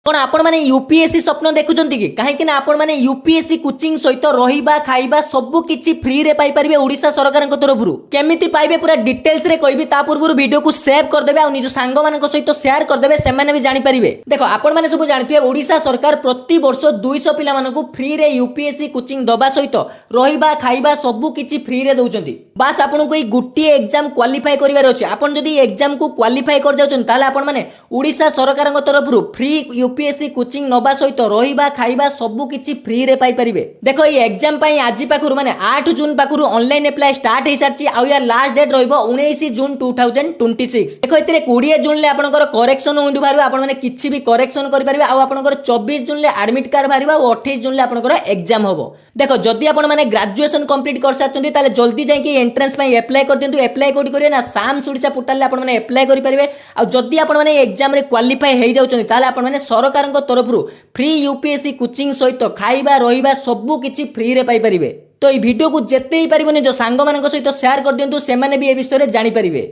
कौन आपण माने यूपीएससी स्वप्न देखुचंती कि काहेकि ना आपण माने यूपीएससी कोचिंग सहित रहिबा खाइबा सब किछि फ्री रे पाई परिबे ओडिशा सरकार तरफरु केमिति पाइबे पूरा डिटेल्स रे कहबी ता पूर्व वीडियो को सेव कर देबे आ निज सांग मानक सहित शेयर कर देबे सेमाने भी जानि परिबे। देखो आपण माने सब जानथिबे ओडिशा सरकार प्रति वर्ष 200 पिला मानकु फ्री रे यूपीएससी कोचिंग दबा सहित रहिबा खाइबा सब किछि फ्री रे दउचंती। बस आपनको ई गुटी एग्जाम क्वालिफाई करिवार अछि। आपण जदी एग्जाम को क्वालिफाई कर जाउचन ताले आपण माने ओडिशा सरकार तरफरु फ्री यूपीएससी कोचिंग नबा सहित रहिबा खाइबा सब किछि फ्री रे पाई परिबे। देखो ये एग्जाम पई आज पाखरु माने 8 जून पाखरु ऑनलाइन अप्लाई स्टार्ट हे सारछि आ या लास्ट डेट रहइबो 19 जून 2026। देखो इतरे 20 जून ले आपनकर करेक्शन विंडो बारिबा आपण माने किछि भी करेक्शन करि परिबे आ आपनकर 24 जून ले एडमिट कार्ड बारिबा और 28 जून ले आपनकर एग्जाम होबो। देखो जदी आपण माने ग्रेजुएशन कंप्लीट कर सारछन्ती ताले जल्दी जाई कि एंट्रेंस पई अप्लाई कर दियंतु। अप्लाई कोडी करिवे ना साम सुडिसा पोर्टल ले आपण माने अप्लाई करि परिबे आ जदी आपण माने एग्जाम रे क्वालिफाई हे जाउछन्ती ताले आपण माने सरकार तरफरु फ्री यूपीएससी कोचिंग सहित खाइबा रहिबा सब किछि फ्री रे पाई परिबे। तो ये वीडियो को जेते ही पारिबो निज सांग मानक सहित शेयर कर दियंतु सेमाने भी ए विषय रे जानि परिबे।